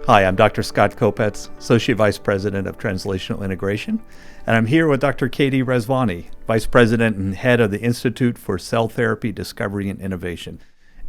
Hi, I'm Dr. Scott Kopetz, Associate Vice President of Translational Integration, and I'm here with Dr. Katy Rezvani, Vice President and Head of the Institute for Cell Therapy Discovery and Innovation.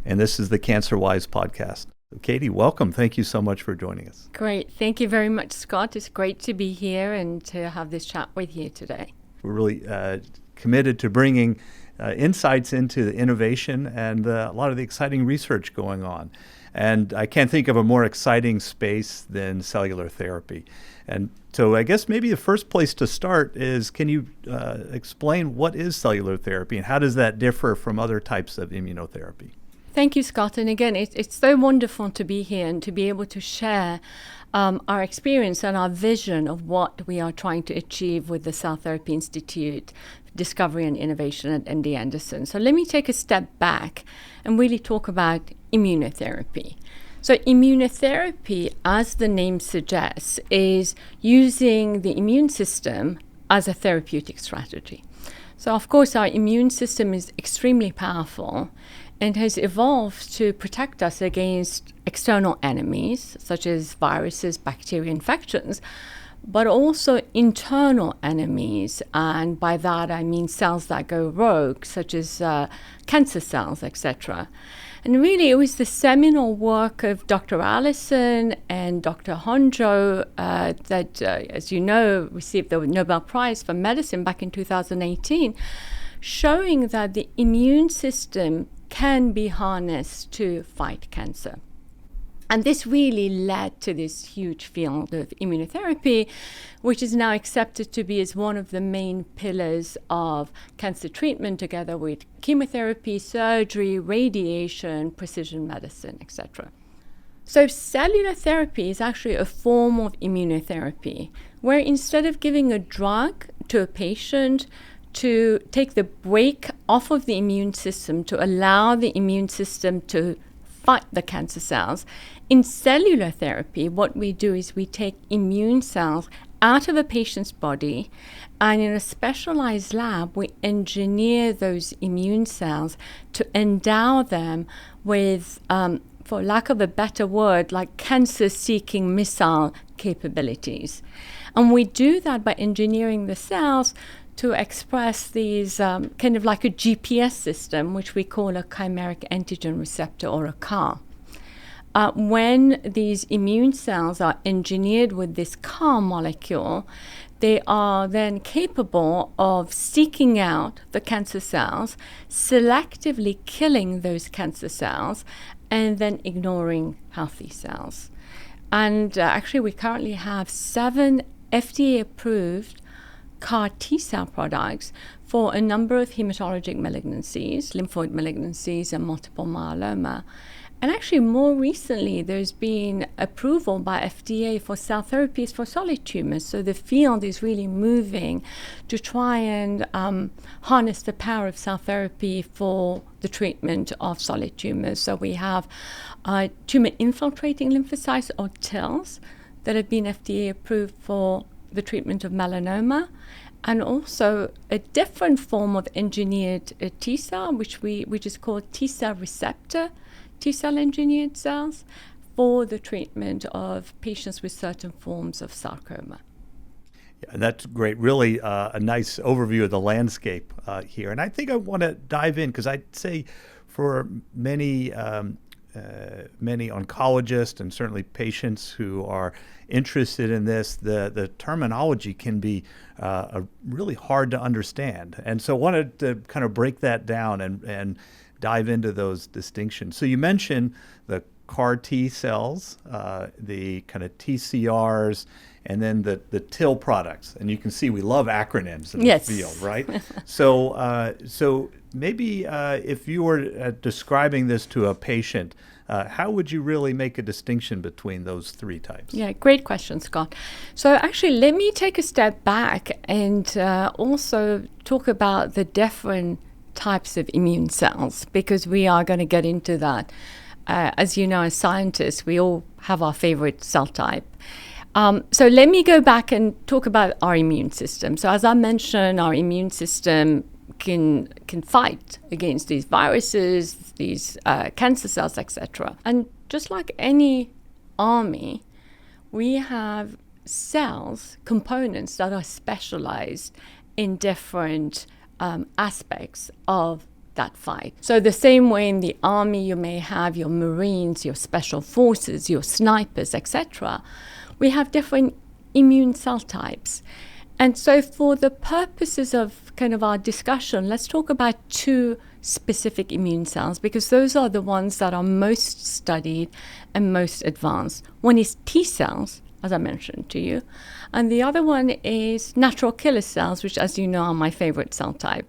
And this is the CancerWise podcast. Katy, welcome. Thank you so much for joining us. Great. Thank you very much, Scott. It's great to be here and to have this chat with you today. We're really committed to bringing insights into the innovation and a lot of the exciting research going on. And I can't think of a more exciting space than cellular therapy. And so I guess maybe the first place to start is, can you explain what is cellular therapy and how does that differ from other types of immunotherapy? Thank you, Scott. And again, it's so wonderful to be here and to be able to share our experience and our vision of what we are trying to achieve with the Cell Therapy Institute Discovery and Innovation at MD Anderson. So let me take a step back and really talk about immunotherapy. So immunotherapy, as the name suggests, is using the immune system as a therapeutic strategy. So of course our immune system is extremely powerful and has evolved to protect us against external enemies such as viruses, bacteria, infections, but also internal enemies, and by that I mean cells that go rogue, such as cancer cells, etc. And really, it was the seminal work of Dr. Allison and Dr. Honjo that, as you know, received the Nobel Prize for Medicine back in 2018, showing that the immune system can be harnessed to fight cancer. And this really led to this huge field of immunotherapy, which is now accepted to be as one of the main pillars of cancer treatment, together with chemotherapy, surgery, radiation, precision medicine, etc. So cellular therapy is actually a form of immunotherapy, where instead of giving a drug to a patient to take the brake off of the immune system, to allow the immune system to fight the cancer cells, in cellular therapy, what we do is we take immune cells out of a patient's body, and in a specialized lab, we engineer those immune cells to endow them with, for lack of a better word, like cancer-seeking missile capabilities. And we do that by engineering the cells to express these kind of like a GPS system, which we call a chimeric antigen receptor, or a CAR. When these immune cells are engineered with this CAR molecule, they are then capable of seeking out the cancer cells, selectively killing those cancer cells, and then ignoring healthy cells. And actually, we currently have 7 FDA-approved CAR T-cell products for a number of hematologic malignancies, lymphoid malignancies, and multiple myeloma. And actually, more recently, there's been approval by FDA for cell therapies for solid tumors. So the field is really moving to try and harness the power of cell therapy for the treatment of solid tumors. So we have tumor infiltrating lymphocytes, or TILs, that have been FDA approved for the treatment of melanoma, and also a different form of engineered T-cell, which is called T-cell receptor, T-cell engineered cells, for the treatment of patients with certain forms of sarcoma. Yeah, and that's great. Really a nice overview of the landscape here. And I think I want to dive in, because I'd say for many oncologists and certainly patients who are interested in this, the terminology can be really hard to understand. And so I wanted to kind of break that down and dive into those distinctions. So you mentioned the CAR T cells, the kind of TCRs, and then the TIL products. And you can see we love acronyms in Yes. the field, right? So maybe if you were describing this to a patient, how would you really make a distinction between those 3 types? Yeah, great question, Scott. So actually, let me take a step back and also talk about the different types of immune cells, because we are going to get into that. As you know, as scientists, we all have our favorite cell type. So let me go back and talk about our immune system. So as I mentioned, our immune system can fight against these viruses, these cancer cells, etc. And just like any army, we have cells, components that are specialized in different aspects of that fight. So the same way in the army you may have your Marines, your special forces, your snipers, etc., we have different immune cell types. And so for the purposes of kind of our discussion, let's talk about two specific immune cells, because those are the ones that are most studied and most advanced. One is T cells, as I mentioned to you, and the other one is natural killer cells, which, as you know, are my favorite cell type.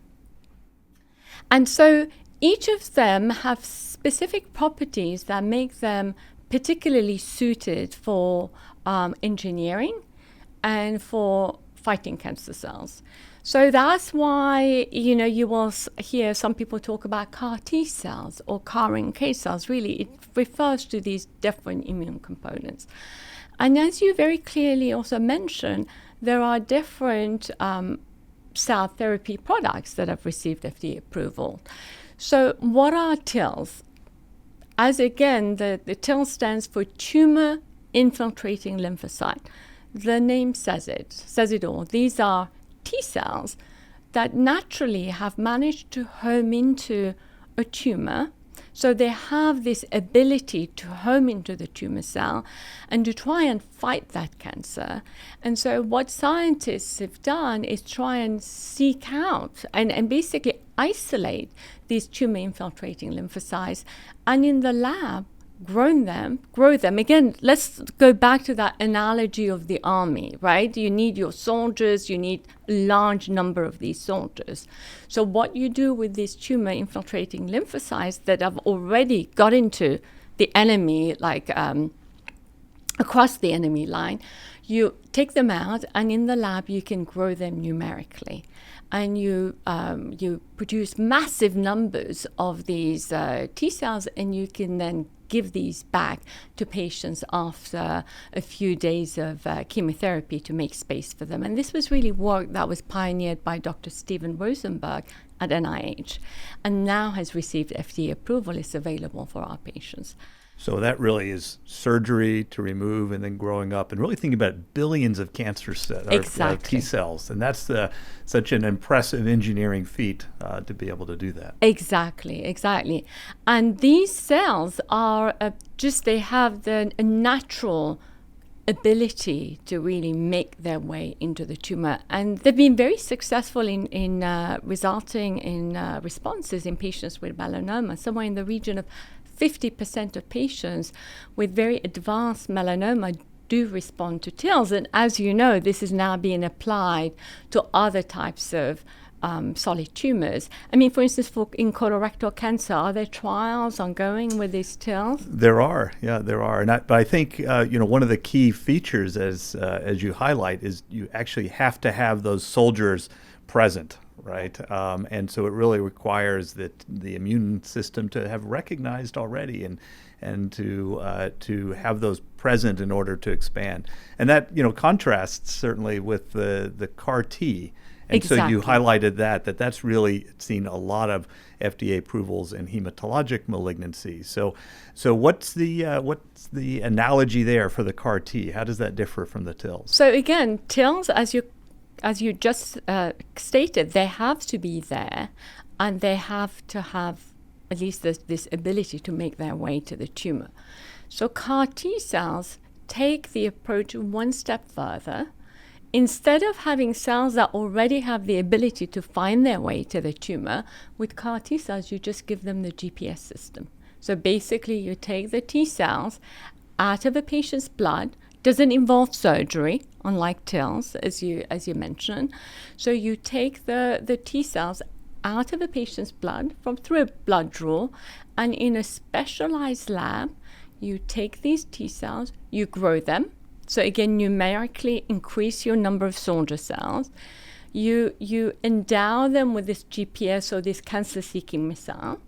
And so each of them have specific properties that make them particularly suited for engineering and for fighting cancer cells. So that's why, you will hear some people talk about CAR T cells or CAR NK cells. Really, it refers to these different immune components. And as you very clearly also mentioned, there are different cell therapy products that have received FDA approval. So what are TILs? As again, the TIL stands for tumor infiltrating lymphocyte. The name says it all. These are T cells that naturally have managed to home into a tumor. So they have this ability to home into the tumor cell and to try and fight that cancer. And so what scientists have done is try and seek out and basically isolate these tumor infiltrating lymphocytes, and in the lab grow them. Again, let's go back to that analogy of the army, right? You need your soldiers, you need a large number of these soldiers. So what you do with these tumor infiltrating lymphocytes that have already got into the enemy, like across the enemy line, you take them out, and in the lab you can grow them numerically. And you produce massive numbers of these T cells, and you can then give these back to patients after a few days of chemotherapy to make space for them. And this was really work that was pioneered by Dr. Steven Rosenberg at NIH, and now has received FDA approval. It's available for our patients. So that really is surgery to remove and then growing up, and really thinking about billions of cancer cells, exactly. T cells. And that's such an impressive engineering feat to be able to do that. Exactly. And these cells are they have a natural ability to really make their way into the tumor. And they've been very successful in resulting in responses in patients with melanoma, somewhere in the region of 50% of patients with very advanced melanoma do respond to TILs. And as you know, this is now being applied to other types of solid tumors. I mean, for instance, in colorectal cancer, are there trials ongoing with these TILs? There are. But I think one of the key features, as you highlight, is you actually have to have those soldiers present. Right, and so it really requires that the immune system to have recognized already, and to have those present in order to expand, and that contrasts certainly with the CAR T. And exactly. So you highlighted that's really seen a lot of FDA approvals in hematologic malignancies. So what's the analogy there for the CAR T? How does that differ from the TILs? So again, TILs, as you just stated, they have to be there, and they have to have at least this ability to make their way to the tumor. So CAR T cells take the approach one step further. Instead of having cells that already have the ability to find their way to the tumor, with CAR T cells, you just give them the GPS system. So basically, you take the T cells out of a patient's blood. Doesn't involve surgery, unlike TILs, as you mentioned. So you take the T cells out of a patient's blood through a blood draw, and in a specialized lab, you take these T cells, you grow them. So again, numerically increase your number of soldier cells. You endow them with this GPS, or this cancer-seeking missile,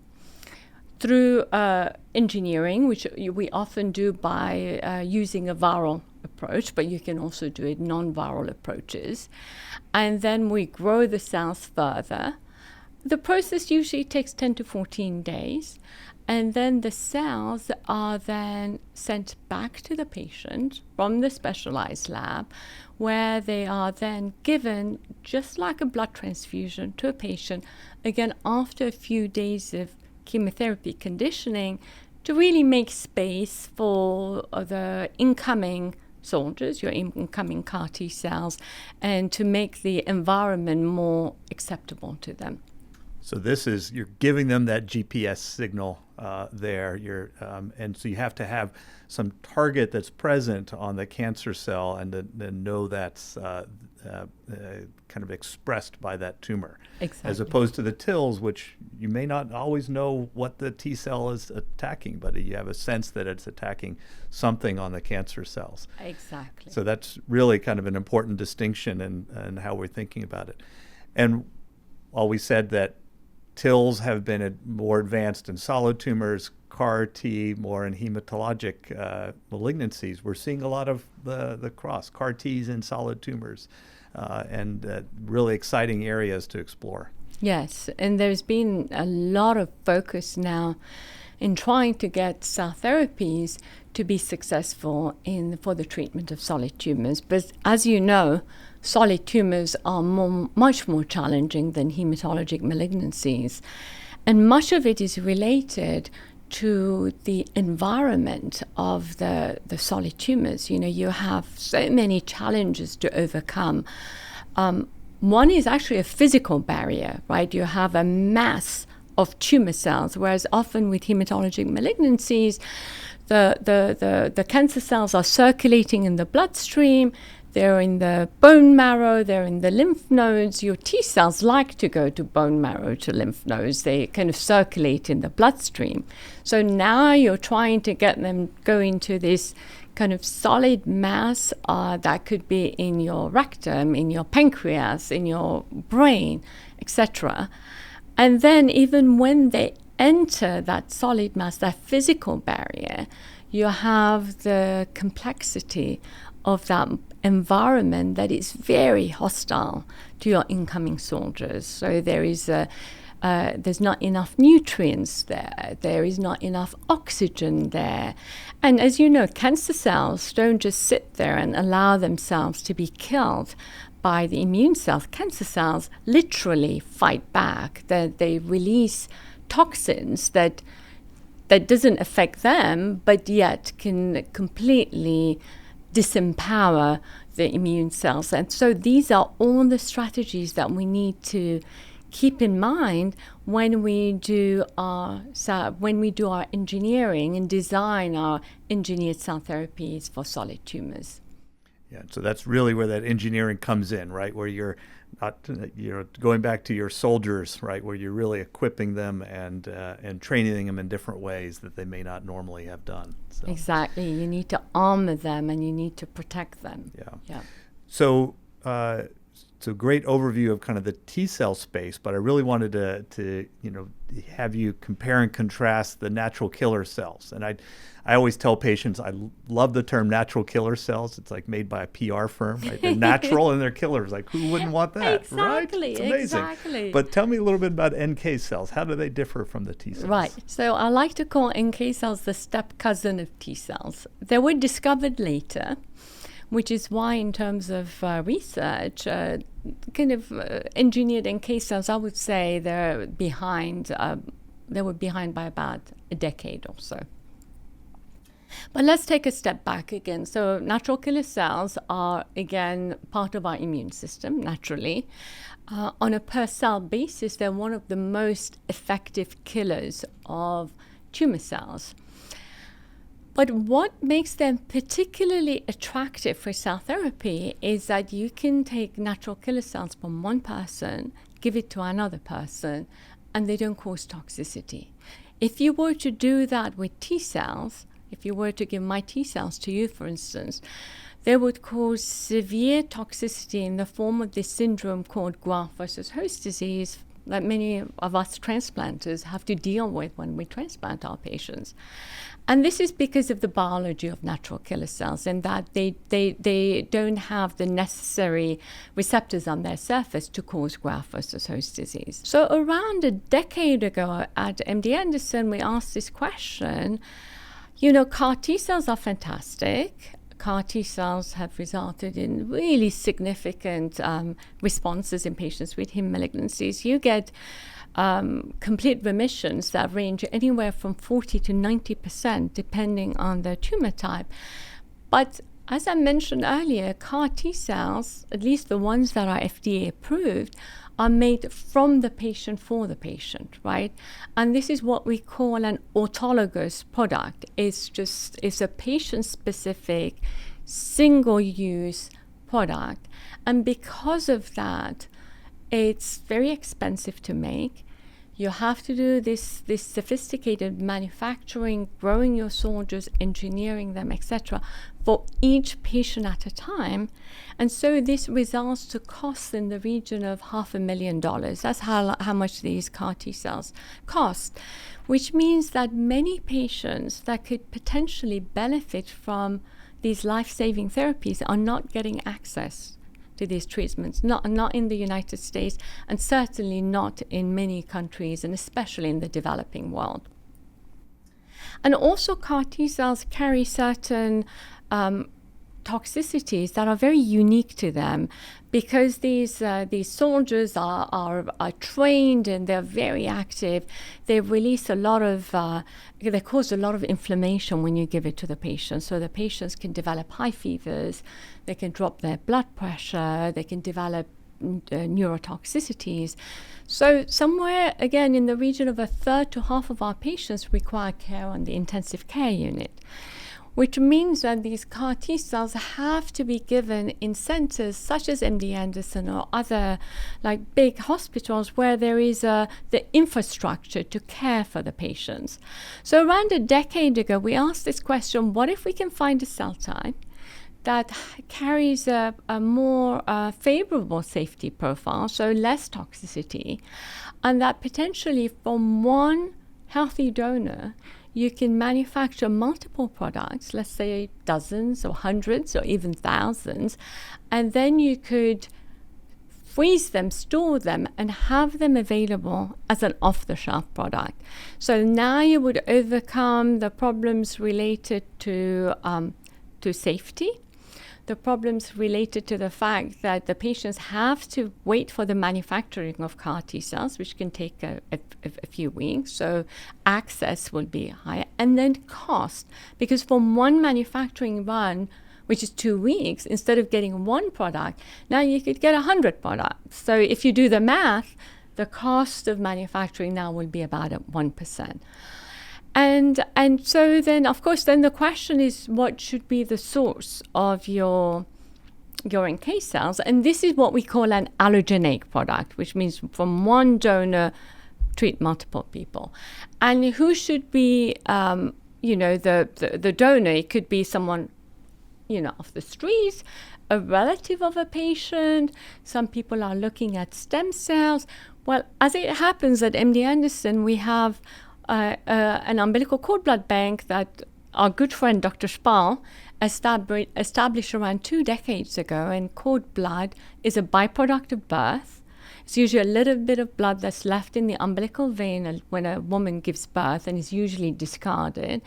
through engineering, which we often do by using a viral approach, but you can also do it non-viral approaches. And then we grow the cells further. The process usually takes 10 to 14 days, and then the cells are then sent back to the patient from the specialized lab, where they are then given, just like a blood transfusion to a patient, again after a few days of chemotherapy conditioning, to really make space for the incoming soldiers, your incoming CAR T cells, and to make the environment more acceptable to them. So this is, you're giving them that GPS signal there. And so you have to have some target that's present on the cancer cell, and then know that's kind of expressed by that tumor. Exactly. As opposed to the TILs, which you may not always know what the T cell is attacking, but you have a sense that it's attacking something on the cancer cells. Exactly. So that's really kind of an important distinction in how we're thinking about it. And while we said that TILs have been more advanced in solid tumors, CAR T more in hematologic malignancies, we're seeing a lot of the cross, CAR Ts in solid tumors, and really exciting areas to explore. Yes, and there's been a lot of focus now in trying to get cell therapies to be successful for the treatment of solid tumors. But as you know, solid tumors are much more challenging than hematologic malignancies. And much of it is related to the environment of the solid tumors. You know, you have so many challenges to overcome. One is actually a physical barrier, right? You have a mass of tumor cells, whereas often with hematologic malignancies, the cancer cells are circulating in the bloodstream, they're in the bone marrow, they're in the lymph nodes. Your T cells like to go to bone marrow, to lymph nodes. They kind of circulate in the bloodstream. So now you're trying to get them go into this kind of solid mass that could be in your rectum, in your pancreas, in your brain, etc. And then even when they enter that solid mass, that physical barrier, you have the complexity of that environment that is very hostile to your incoming soldiers. So there's not enough nutrients there. There is not enough oxygen there. And as you know, cancer cells don't just sit there and allow themselves to be killed by the immune cells. Cancer cells literally fight back. They release toxins that doesn't affect them, but yet can completely disempower the immune cells. And so these are all the strategies that we need to keep in mind when we do our engineering and design our engineered cell therapies for solid tumors. Yeah, so that's really where that engineering comes in, right? Where you're not, going back to your soldiers, right? Where you're really equipping them and training them in different ways that they may not normally have done. So. Exactly. You need to armor them and you need to protect them. Yeah. So, great overview of kind of the T cell space, but I really wanted to have you compare and contrast the natural killer cells. And I always tell patients I love the term natural killer cells. It's like made by a PR firm, right? They're natural and they're killers. Like, who wouldn't want that, exactly, right? It's amazing. Exactly. But tell me a little bit about NK cells. How do they differ from the T cells? Right. So I like to call NK cells the step cousin of T cells. They were discovered later, which is why in terms of research, engineered NK cells, I would say they were behind by about a decade or so. But let's take a step back again. So natural killer cells are, again, part of our immune system, naturally. On a per cell basis, they're one of the most effective killers of tumor cells. But what makes them particularly attractive for cell therapy is that you can take natural killer cells from one person, give it to another person, and they don't cause toxicity. If you were to do that with T cells, if you were to give my T cells to you, for instance, they would cause severe toxicity in the form of this syndrome called graft versus host disease, that many of us transplanters have to deal with when we transplant our patients. And this is because of the biology of natural killer cells, and that they don't have the necessary receptors on their surface to cause graft versus host disease. So around a decade ago at MD Anderson, we asked this question, CAR T cells are fantastic. CAR T cells have resulted in really significant responses in patients with heme malignancies. You get complete remissions that range anywhere from 40 to 90%, depending on the tumor type. But as I mentioned earlier, CAR T cells, at least the ones that are FDA approved, are made from the patient for the patient, right? And this is what we call an autologous product. It's a patient-specific, single-use product. And because of that, it's very expensive to make. You have to do this sophisticated manufacturing, growing your soldiers, engineering them, etc., for each patient at a time. And so this results to costs in the region of $500,000. That's how much these CAR T cells cost, which means that many patients that could potentially benefit from these life-saving therapies are not getting access to these treatments, not in the United States, and certainly not in many countries, and especially in the developing world. And also CAR T cells carry certain toxicities that are very unique to them, because these soldiers are trained and they're very active. They release a lot of, they cause a lot of inflammation when you give it to the patient. So the patients can develop high fevers, they can drop their blood pressure, they can develop neurotoxicities. So somewhere, again, in the region of a third to half of our patients require care on the intensive care unit, which means that these CAR T cells have to be given in centers such as MD Anderson or other like big hospitals where there is the infrastructure to care for the patients. So around a decade ago, we asked this question: what if we can find a cell type that carries a more favorable safety profile, so less toxicity, and that potentially from one healthy donor you can manufacture multiple products, let's say dozens or hundreds or even thousands, and then you could freeze them, store them, and have them available as an off-the-shelf product. So now you would overcome the problems related to safety, the problems related to the fact that the patients have to wait for the manufacturing of CAR T cells, which can take a few weeks. So access will be higher. And then cost, because from one manufacturing run, which is 2 weeks, instead of getting one product, now you could get 100 products. So if you do the math, the cost of manufacturing now will be about 1%. And so then, of course, then the question is, what should be the source of your NK cells? And this is what we call an allogeneic product, which means from one donor, treat multiple people. And who should be, the donor? It could be someone, off the streets, a relative of a patient. Some people are looking at stem cells. Well, as it happens at MD Anderson, we have an umbilical cord blood bank that our good friend Dr. Spall established around 2 decades ago. And cord blood is a byproduct of birth. It's usually a little bit of blood that's left in the umbilical vein when a woman gives birth, and is usually discarded.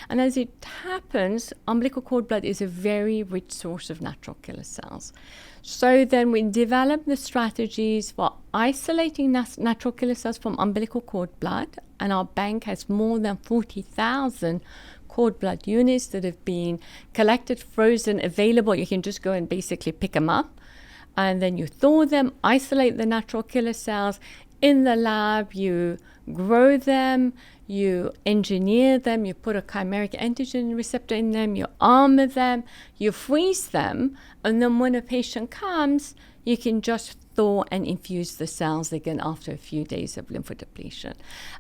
And as it happens, umbilical cord blood is a very rich source of natural killer cells. So then we developed the strategies for isolating natural killer cells from umbilical cord blood, and our bank has more than 40,000 cord blood units that have been collected, frozen, available. You can just go and basically pick them up, and then you thaw them, isolate the natural killer cells. In the lab, you grow them, you engineer them, you put a chimeric antigen receptor in them, you armor them, you freeze them, and then when a patient comes, you can just thaw and infuse the cells again after a few days of lymphodepletion.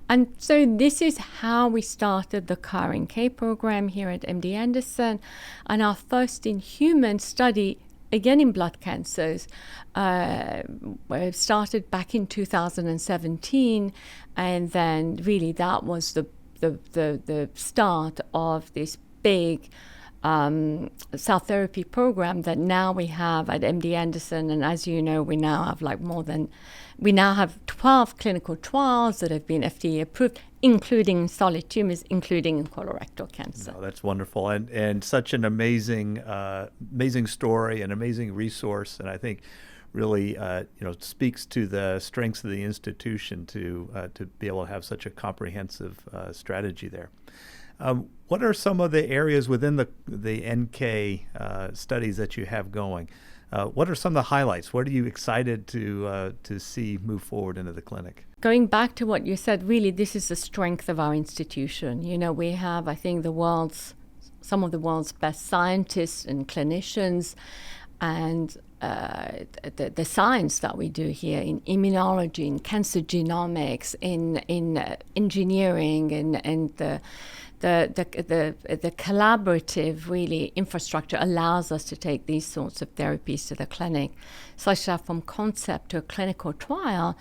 And so this is how we started the CAR-NK program here at MD Anderson. And our first in human study again in blood cancers, started back in 2017, and then really that was the start of this big cell therapy program that now we have at MD Anderson. And as you know, we now have 12 clinical trials that have been FDA approved, including solid tumors, including in colorectal cancer. No, that's wonderful, and such an amazing story, an amazing resource, and I think really speaks to the strengths of the institution to be able to have such a comprehensive strategy there. What are some of the areas within the NK studies that you have going? What are some of the highlights? What are you excited to see move forward into the clinic? Going back to what you said, really, this is the strength of our institution. We have, I think, some of the world's best scientists and clinicians, and the science that we do here in immunology, in cancer genomics, in engineering, and the collaborative really infrastructure allows us to take these sorts of therapies to the clinic, such that from concept to a clinical trial,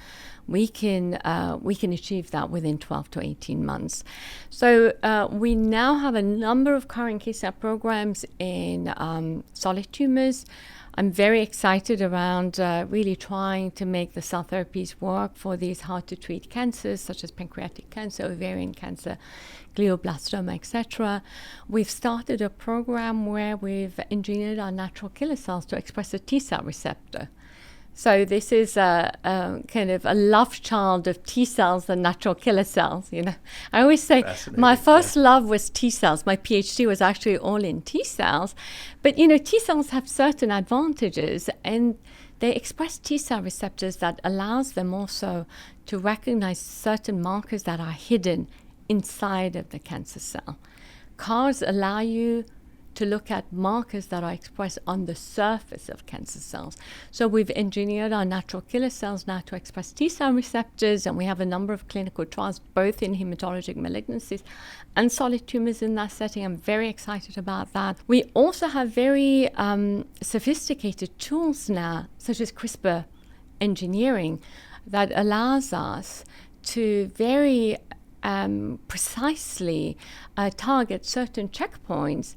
we can achieve that within 12 to 18 months. So we now have a number of current case programs in solid tumors. I'm very excited around really trying to make the cell therapies work for these hard-to-treat cancers, such as pancreatic cancer, ovarian cancer, glioblastoma, etc. We've started a program where we've engineered our natural killer cells to express a T-cell receptor. So this is a kind of a love child of T cells and natural killer cells. I always say my first love was T cells. My Ph.D. was actually all in T cells, but T cells have certain advantages, and they express T cell receptors that allows them also to recognize certain markers that are hidden inside of the cancer cell. CARs allow you to look at markers that are expressed on the surface of cancer cells. So we've engineered our natural killer cells now to express T-cell receptors, and we have a number of clinical trials, both in hematologic malignancies and solid tumors in that setting. I'm very excited about that. We also have very sophisticated tools now, such as CRISPR engineering, that allows us to very precisely target certain checkpoints,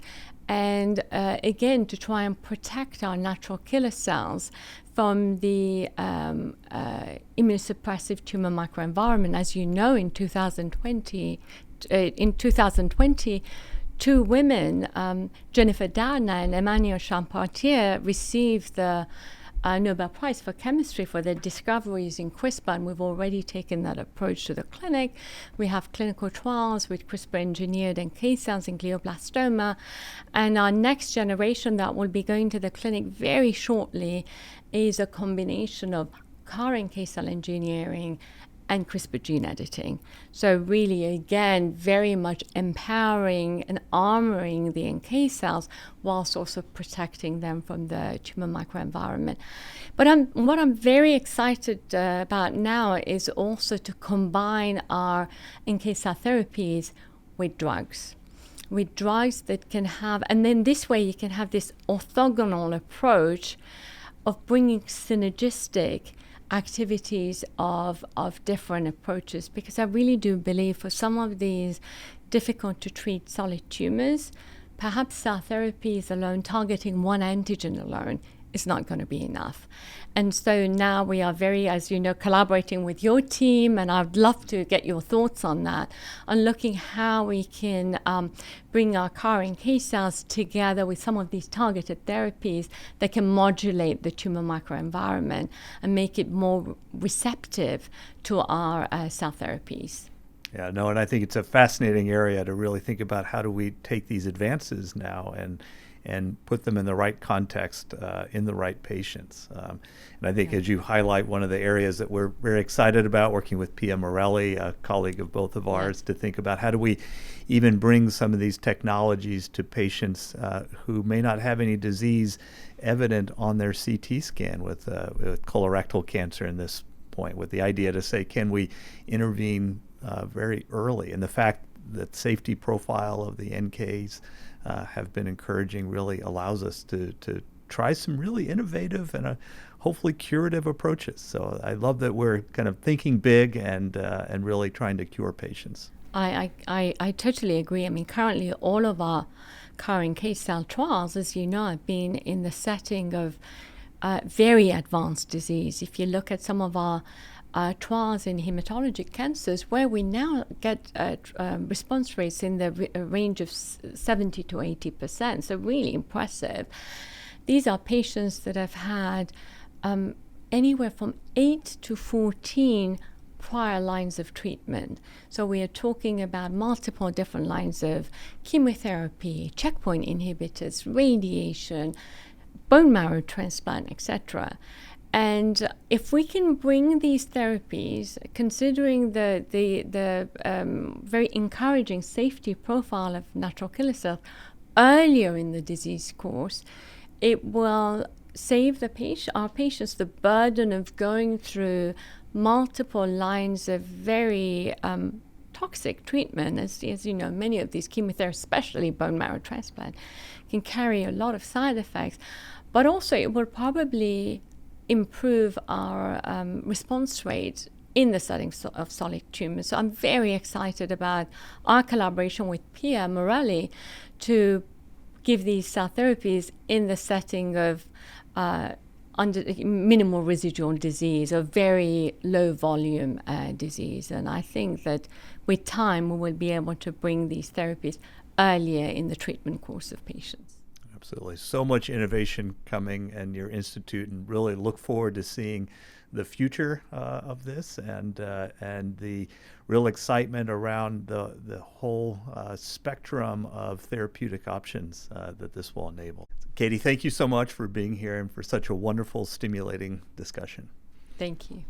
and again, to try and protect our natural killer cells from the immunosuppressive tumor microenvironment. As you know, in 2020, two women, Jennifer Doudna and Emmanuel Champartier, received the Nobel Prize for Chemistry for their discoveries in CRISPR, and we've already taken that approach to the clinic. We have clinical trials with CRISPR-engineered NK cells in glioblastoma, and our next generation that will be going to the clinic very shortly is a combination of CAR NK cell engineering and CRISPR gene editing. So really, again, very much empowering and armoring the NK cells whilst also protecting them from the tumor microenvironment. But what I'm very excited about now is also to combine our NK cell therapies with drugs that can have, and then this way you can have this orthogonal approach of bringing synergistic activities of different approaches, because I really do believe for some of these difficult to treat solid tumors, perhaps cell therapies alone, targeting one antigen alone, is not going to be enough. And so now we are very, as you know, collaborating with your team, and I'd love to get your thoughts on that, on looking how we can bring our CAR NK cells together with some of these targeted therapies that can modulate the tumor microenvironment and make it more receptive to our cell therapies. Yeah, no, and I think it's a fascinating area to really think about how do we take these advances now and put them in the right context, in the right patients. And I think as you highlight, one of the areas that we're very excited about, working with Pia Morelli, a colleague of both of ours, to think about how do we even bring some of these technologies to patients who may not have any disease evident on their CT scan with colorectal cancer in this point, with the idea to say, can we intervene very early? And the fact that safety profile of the NKs have been encouraging really allows us to try some really innovative and hopefully curative approaches. So I love that we're kind of thinking big and really trying to cure patients. I totally agree. I mean, currently all of our current case cell trials, as you know, have been in the setting of very advanced disease. If you look at some of our trials in hematologic cancers, where we now get response rates in the range of 70 to 80%, so really impressive. These are patients that have had anywhere from 8 to 14 prior lines of treatment. So we are talking about multiple different lines of chemotherapy, checkpoint inhibitors, radiation, bone marrow transplant, etc. And if we can bring these therapies, considering the very encouraging safety profile of natural killer cells earlier in the disease course, it will save our patients the burden of going through multiple lines of very toxic treatment. As you know, many of these chemotherapies, especially bone marrow transplant, can carry a lot of side effects. But also it will probably improve our response rate in the setting of solid tumors. So I'm very excited about our collaboration with Pia Morelli to give these cell therapies in the setting of under minimal residual disease or very low volume disease. And I think that with time we will be able to bring these therapies earlier in the treatment course of patients. Absolutely. So much innovation coming in your institute, and really look forward to seeing the future of this and the real excitement around the whole spectrum of therapeutic options that this will enable. Katy, thank you so much for being here and for such a wonderful, stimulating discussion. Thank you.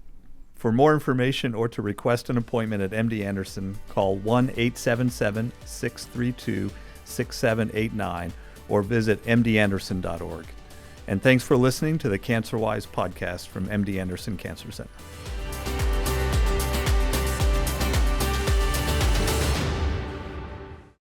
For more information or to request an appointment at MD Anderson, call 1-877-632-6789 or visit mdanderson.org. And thanks for listening to the CancerWise podcast from MD Anderson Cancer Center.